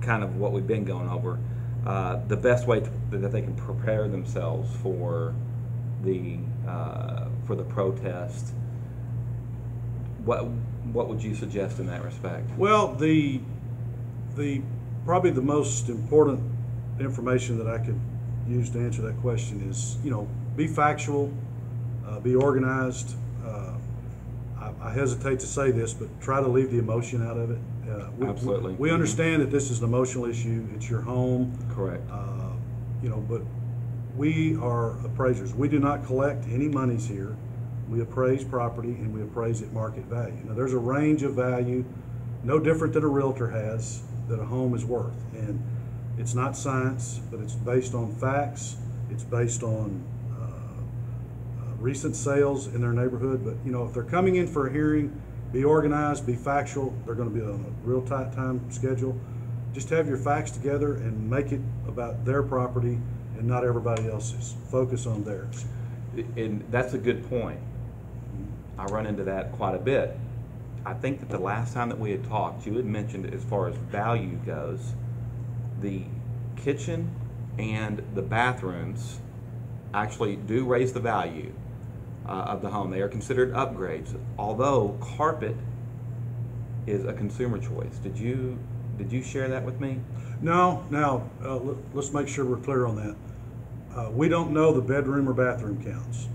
kind of what we've been going over, the best way that they can prepare themselves for the protest. What would you suggest in that respect? Well, the probably the most important information that I could use to answer that question is, be factual, be organized. I hesitate to say this, but try to leave the emotion out of it. Absolutely. We understand that this is an emotional issue. It's your home. Correct. But we are appraisers. We do not collect any monies here. We appraise property and we appraise at market value. Now, there's a range of value, no different than a realtor has, that a home is worth. And it's not science, but it's based on facts. It's based on recent sales in their neighborhood. But, if they're coming in for a hearing, be organized, be factual. They're going to be on a real tight time schedule. Just have your facts together and make it about their property and not everybody else's. Focus on theirs. And that's a good point. I run into that quite a bit. I think that the last time that we had talked, you had mentioned, as far as value goes, the kitchen and the bathrooms actually do raise the value of the home. They are considered upgrades, although carpet is a consumer choice. Did you share that with me? No. Now, let's make sure we're clear on that. We don't know the bedroom or bathroom counts.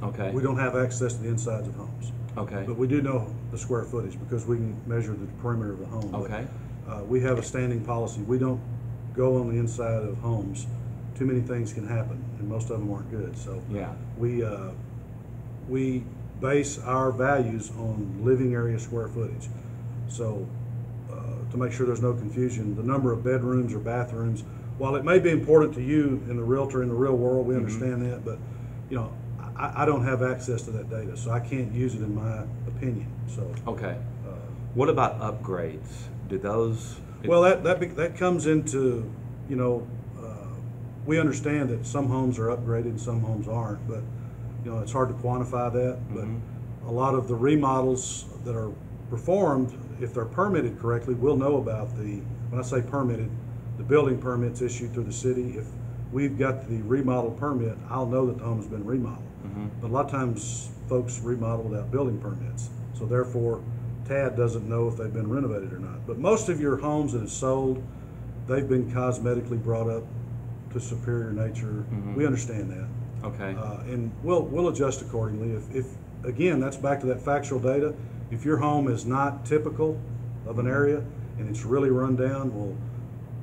Okay. We don't have access to the insides of homes. Okay. But we do know the square footage because we can measure the perimeter of the home. Okay. But, we have a standing policy. We don't go on the inside of homes. Too many things can happen, and most of them aren't good. So yeah, we base our values on living area square footage. So to make sure there's no confusion, the number of bedrooms or bathrooms, while it may be important to you in the realtor in the real world, we understand that, but I don't have access to that data, so I can't use it in my opinion. So okay. What about upgrades? Do those? Well, that comes into, we understand that some homes are upgraded and some homes aren't, but it's hard to quantify that. But a lot of the remodels that are performed, if they're permitted correctly, we'll know about when I say permitted, the building permits issued through the city. If we've got the remodel permit, I'll know that the home has been remodeled. But a lot of times folks remodel without building permits. So therefore, TAD doesn't know if they've been renovated or not. But most of your homes that have sold, they've been cosmetically brought up to superior nature. We understand that. Okay. And we'll adjust accordingly. If again, that's back to that factual data. If your home is not typical of an area and it's really run down, well,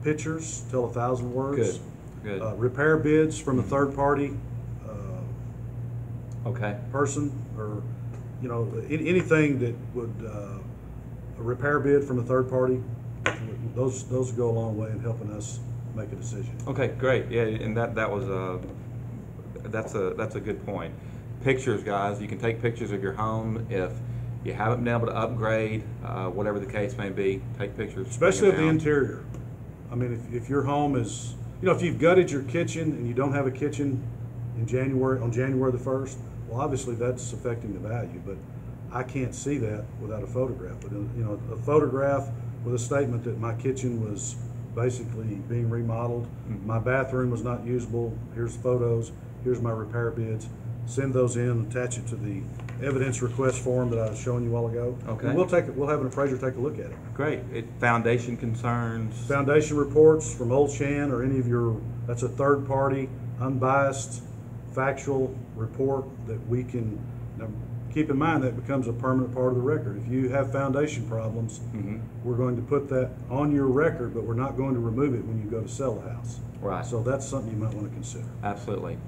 pictures tell 1,000 words. Good. Repair bids from a third party okay. person, or anything that would a repair bid from a third party, those go a long way in helping us make a decision. Okay, great. Yeah, and that was that's a good point. Pictures, guys. You can take pictures of your home. If you haven't been able to upgrade, whatever the case may be, take pictures. Especially of the interior. I mean, if your home is, if you've gutted your kitchen and you don't have a kitchen on January the 1st, well, obviously that's affecting the value, but I can't see that without a photograph. But a photograph with a statement that my kitchen was basically being remodeled, my bathroom was not usable, here's photos, here's my repair bids, send those in, attach it to the evidence request form that I was showing you a while ago. Okay. And we'll have an appraiser take a look at it. Great. Foundation concerns. Foundation reports from Old Shan or any of that's a third party, unbiased, factual report that we can, now keep in mind that becomes a permanent part of the record. If you have foundation problems, we're going to put that on your record, but we're not going to remove it when you go to sell the house. Right. So that's something you might want to consider. Absolutely.